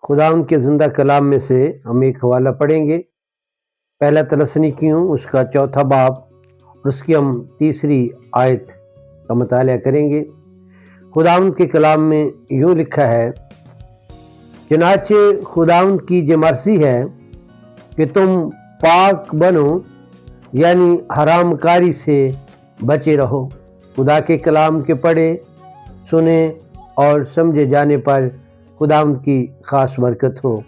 خداوند کے زندہ کلام میں سے ہم ایک حوالہ پڑھیں گے، پہلا تسلونیکیوں اس کا 4 باب اور اس کی ہم 3 آیت کا مطالعہ کریں گے۔ خداوند کے کلام میں یوں لکھا ہے، چنانچہ خداوند کی یہ مرضی ہے کہ تم پاک بنو، یعنی حرام کاری سے بچے رہو۔ خدا کے کلام کے پڑھے، سنے اور سمجھے جانے پر خداوند کی خاص برکت ہو،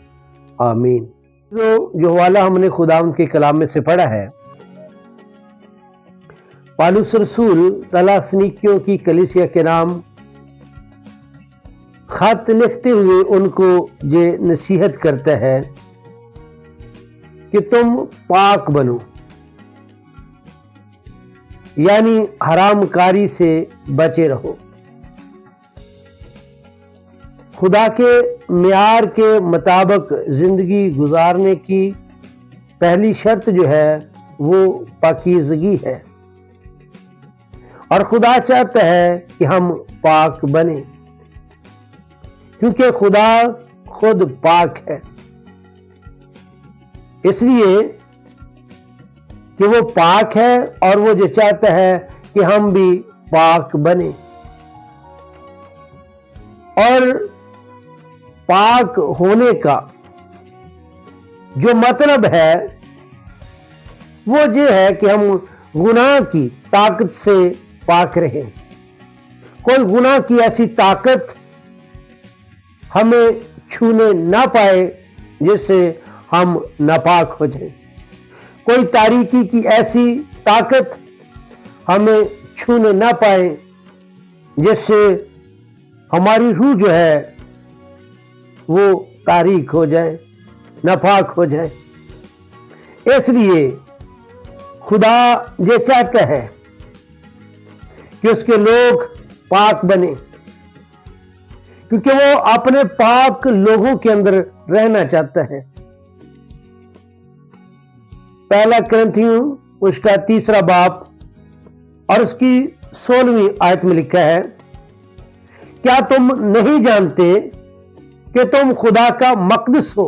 آمین۔ جو حوالہ ہم نے خداوند کے کلام میں سے پڑھا ہے، پالوس رسول تسلونیکیوں کی کلیسیا کے نام خط لکھتے ہوئے ان کو یہ نصیحت کرتا ہے کہ تم پاک بنو، یعنی حرام کاری سے بچے رہو۔ خدا کے معیار کے مطابق زندگی گزارنے کی پہلی شرط جو ہے وہ پاکیزگی ہے، اور خدا چاہتا ہے کہ ہم پاک بنیں، کیونکہ خدا خود پاک ہے، اس لیے کہ وہ پاک ہے اور وہ جو چاہتا ہے کہ ہم بھی پاک بنیں۔ اور پاک ہونے کا جو مطلب ہے وہ یہ ہے کہ ہم گناہ کی طاقت سے پاک رہیں۔ کوئی گناہ کی ایسی طاقت ہمیں چھونے نہ پائے جس سے ہم ناپاک ہو جائیں۔ کوئی تاریکی کی ایسی طاقت ہمیں چھونے نہ پائے جس سے ہماری روح جو ہے وہ تاریک ہو جائے، ناپاک ہو جائے۔ اس لیے خدا یہ چاہتا ہے کہ اس کے لوگ پاک بنیں، کیونکہ وہ اپنے پاک لوگوں کے اندر رہنا چاہتا ہے۔ پہلا کرنتھیوں اس کا 3 باب اور اس کی 16ویں آیت میں لکھا ہے، کیا تم نہیں جانتے کہ تم خدا کا مقدس ہو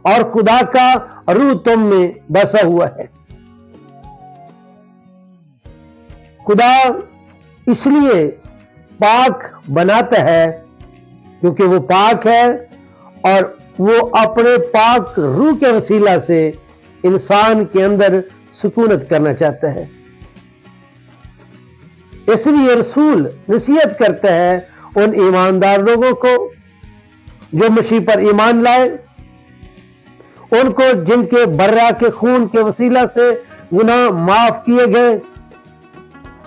اور خدا کا روح تم میں بسا ہوا ہے؟ خدا اس لیے پاک بناتا ہے کیونکہ وہ پاک ہے، اور وہ اپنے پاک روح کے وسیلہ سے انسان کے اندر سکونت کرنا چاہتا ہے۔ اس لیے رسول نصیحت کرتا ہے ان ایماندار لوگوں کو جو مسیح پر ایمان لائے، ان کو جن کے برا کے خون کے وسیلہ سے گناہ معاف کیے گئے،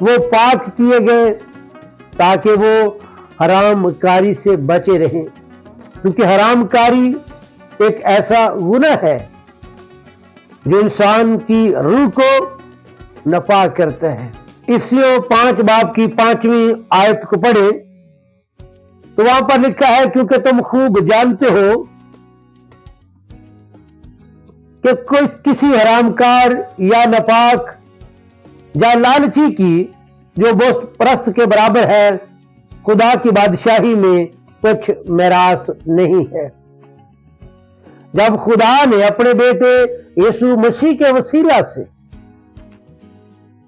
وہ پاک کیے گئے، تاکہ وہ حرام کاری سے بچے رہیں، کیونکہ حرام کاری ایک ایسا گناہ ہے جو انسان کی روح کو ناپاک کرتا ہے۔ افسیوں 5 باب کی 5ویں آیت کو پڑھیں تو وہاں پر لکھا ہے، کیونکہ تم خوب جانتے ہو کہ کسی حرام کار یا ناپاک یا لالچی کی جو بت پرست کے برابر ہے، خدا کی بادشاہی میں کچھ میراث نہیں ہے۔ جب خدا نے اپنے بیٹے یسوع مسیح کے وسیلہ سے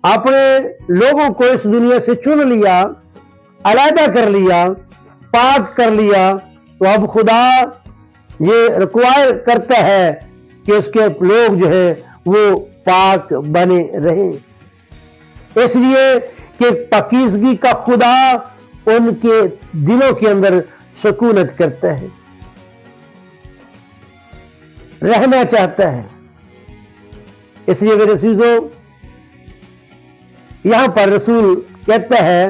اپنے لوگوں کو اس دنیا سے چن لیا، علیحدہ کر لیا، پاک کر لیا، تو اب خدا یہ ریکوائر کرتا ہے کہ اس کے لوگ جو ہے وہ پاک بنے رہیں، اس لیے کہ پاکیزگی کا خدا ان کے دلوں کے اندر سکونت کرتا ہے، رہنا چاہتا ہے۔ اس لیے میرے عزیزو، یہاں پر رسول کہتا ہے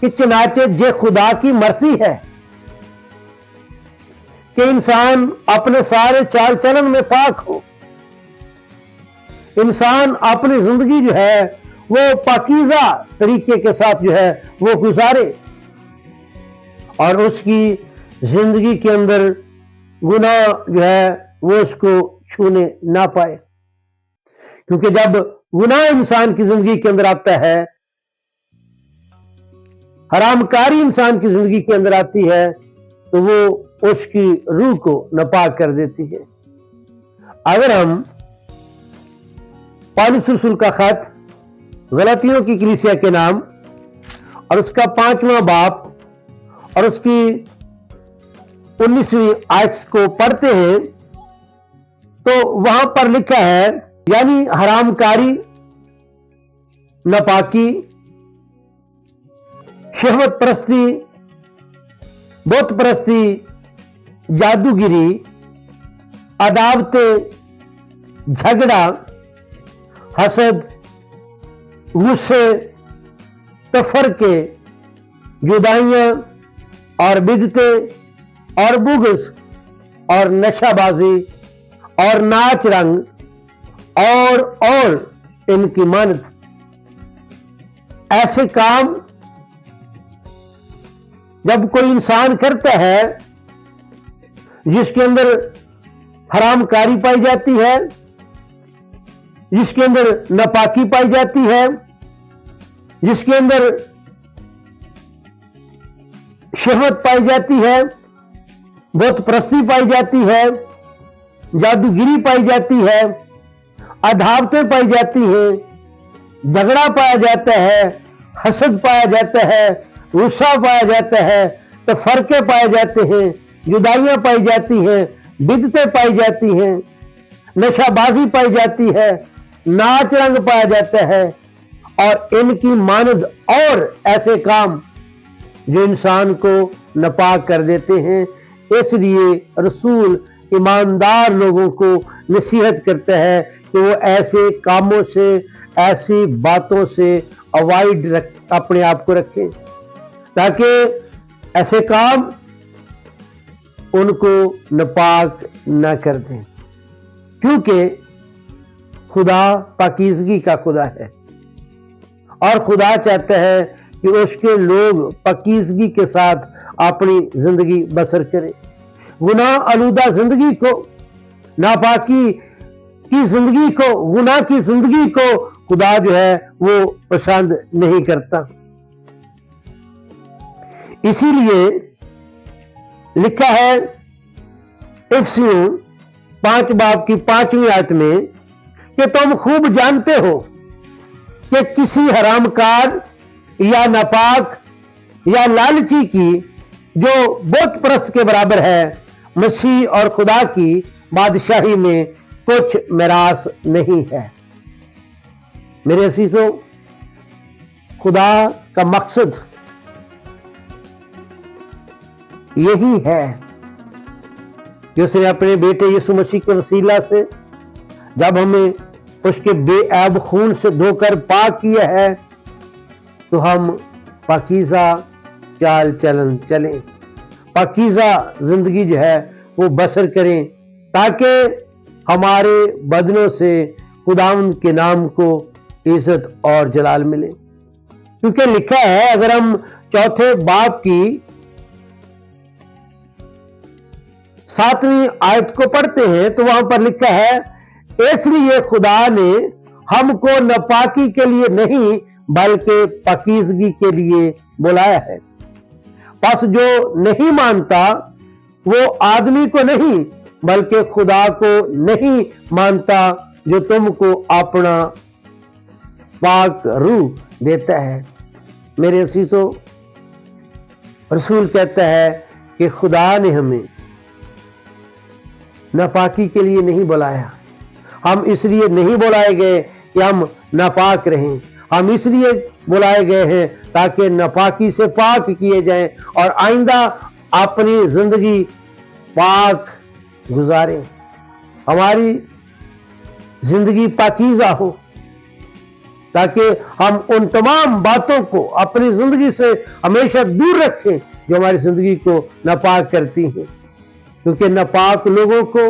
کہ چنانچہ یہ خدا کی مرضی ہے کہ انسان اپنے سارے چال چلن میں پاک ہو، انسان اپنی زندگی جو ہے وہ پاکیزہ طریقے کے ساتھ جو ہے وہ گزارے، اور اس کی زندگی کے اندر گناہ جو ہے وہ اس کو چھونے نہ پائے، کیونکہ جب گناہ انسان کی زندگی کے اندر آتا ہے، حرام کاری انسان کی زندگی کے اندر آتی ہے، تو وہ اس کی روح کو ناپاک کر دیتی ہے۔ اگر ہم پولس رسول کا خط غلاطیوں کی کلیسیا کے نام اور اس کا 5واں باب اور اس کی 19ویں آیت کو پڑھتے ہیں تو وہاں پر لکھا ہے، یعنی حرام کاری، ناپاکی، شہوت پرستی، بت پرستی، جادوگری، عداوتیں، جھگڑا، حسد، غصے، تفرقے، جدائیاں اور بدعتیں اور بغض اور نشہ بازی اور ناچ رنگ اور ان کی مانند ایسے کام جب کوئی انسان کرتا ہے جس کے اندر حرام کاری پائی جاتی ہے، جس کے اندر ناپاکی پائی جاتی ہے، جس کے اندر شہوت پائی جاتی ہے، بت پرستی پائی جاتی ہے، جادوگری پائی جاتی ہے، عداوتیں پائی جاتی ہیں، جھگڑا پایا جاتا ہے، حسد پایا جاتا ہے، غصہ پایا جاتا ہے، تفرقے پائے جاتے ہیں، جدائیاں پائی جاتی ہیں، بدعتیں پائی جاتی ہیں، نشہ بازی پائی جاتی ہے، ناچ رنگ پایا جاتا ہے اور ان کی مانند اور ایسے کام جو انسان کو ناپاک کر دیتے ہیں۔ اس لیے رسول ایماندار لوگوں کو نصیحت کرتا ہے کہ وہ ایسے کاموں سے، ایسی باتوں سے اوائڈ اپنے آپ کو رکھیں، تاکہ ایسے کام ان کو ناپاک نہ کر دیں، کیونکہ خدا پاکیزگی کا خدا ہے اور خدا چاہتا ہے کہ اس کے لوگ پاکیزگی کے ساتھ اپنی زندگی بسر کریں۔ گناہ آلودہ زندگی کو، ناپاکی کی زندگی کو، گناہ کی زندگی کو خدا جو ہے وہ پسند نہیں کرتا۔ اسی لیے لکھا ہے افسیوں 5 باب کی 5ویں آیت میں کہ تم خوب جانتے ہو کہ کسی حرام کار یا ناپاک یا لالچی کی جو بت پرست کے برابر ہے، مسیح اور خدا کی بادشاہی میں کچھ میراث نہیں ہے۔ میرے عزیزو، خدا کا مقصد یہی ہے کہ اس نے اپنے بیٹے یسوع مسیح کے وسیلہ سے جب ہمیں اس کے بے عیب خون سے دھو کر پاک کیا ہے تو ہم پاکیزہ چال چلن چلیں، پاکیزہ زندگی جو ہے وہ بسر کریں، تاکہ ہمارے بدنوں سے خداوند کے نام کو عزت اور جلال ملے۔ کیونکہ لکھا ہے، اگر ہم 4 باب کی 7ویں آیت کو پڑھتے ہیں تو وہاں پر لکھا ہے، اس لیے خدا نے ہم کو ناپاکی کے لیے نہیں بلکہ پاکیزگی کے لیے بلایا ہے۔ پس جو نہیں مانتا وہ آدمی کو نہیں بلکہ خدا کو نہیں مانتا جو تم کو اپنا پاک روح دیتا ہے۔ میرے عزیزو، رسول کہتا ہے کہ خدا نے ہمیں ناپاکی کے لیے نہیں بلایا۔ ہم اس لیے نہیں بلائے گئے کہ ہم ناپاک رہیں، ہم اس لیے بلائے گئے ہیں تاکہ ناپاکی سے پاک کیے جائیں اور آئندہ اپنی زندگی پاک گزاریں، ہماری زندگی پاکیزہ ہو، تاکہ ہم ان تمام باتوں کو اپنی زندگی سے ہمیشہ دور رکھیں جو ہماری زندگی کو ناپاک کرتی ہیں۔ کیونکہ ناپاک لوگوں کو،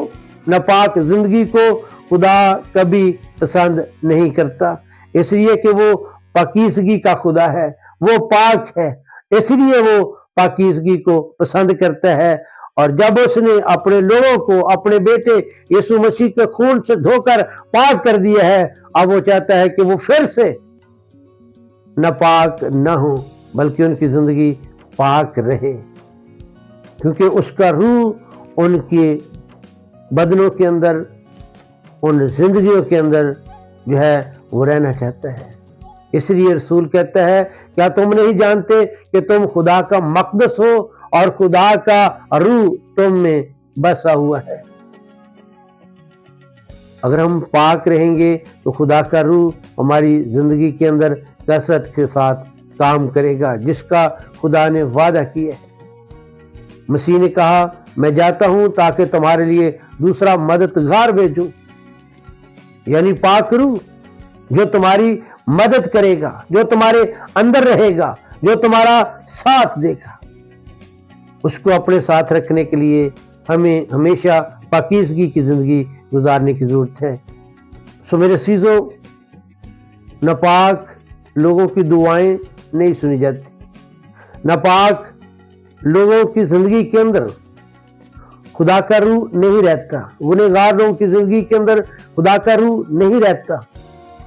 ناپاک زندگی کو خدا کبھی پسند نہیں کرتا، اس لیے کہ وہ پاکیزگی کا خدا ہے، وہ پاک ہے، اس لیے وہ پاکیزگی کو پسند کرتا ہے۔ اور جب اس نے اپنے لوگوں کو اپنے بیٹے یسوع مسیح کے خون سے دھو کر پاک کر دیا ہے، اب وہ چاہتا ہے کہ وہ پھر سے ناپاک نہ ہوں بلکہ ان کی زندگی پاک رہے۔ کیونکہ اس کا روح ان کے بدنوں کے اندر، ان زندگیوں کے اندر جو ہے وہ رہنا چاہتا ہے۔ اس لیے رسول کہتا ہے کیا تم نہیں جانتے کہ تم خدا کا مقدس ہو اور خدا کا روح تم میں بسا ہوا ہے۔ اگر ہم پاک رہیں گے تو خدا کا روح ہماری زندگی کے اندر کثرت کے ساتھ کام کرے گا، جس کا خدا نے وعدہ کیا ہے۔ مسیح نے کہا میں جاتا ہوں تاکہ تمہارے لیے دوسرا مددگار بھیجوں، یعنی پاک روح جو تمہاری مدد کرے گا، جو تمہارے اندر رہے گا، جو تمہارا ساتھ دے گا۔ اس کو اپنے ساتھ رکھنے کے لیے ہمیں ہمیشہ پاکیزگی کی زندگی گزارنے کی ضرورت ہے۔ سو میرے عزیزو، ناپاک لوگوں کی دعائیں نہیں سنی جاتی، ناپاک لوگوں کی زندگی کے اندر خدا کا روح نہیں رہتا، گنہگار لوگوں کی زندگی کے اندر خدا کا روح نہیں رہتا۔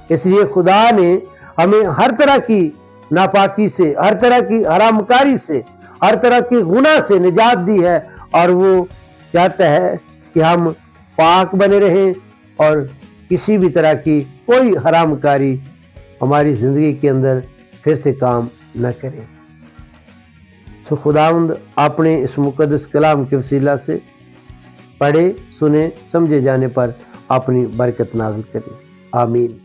اس لیے خدا نے ہمیں ہر طرح کی ناپاکی سے، ہر طرح کی حرام کاری سے، ہر طرح کی گناہ سے نجات دی ہے، اور وہ چاہتا ہے کہ ہم پاک بنے رہیں اور کسی بھی طرح کی کوئی حرام کاری ہماری زندگی کے اندر پھر سے کام نہ کرے۔ سو خداوند اپنے اس مقدس کلام کے وسیلہ سے پڑھے، سنے، سمجھے جانے پر اپنی برکت نازل کرے۔ آمین۔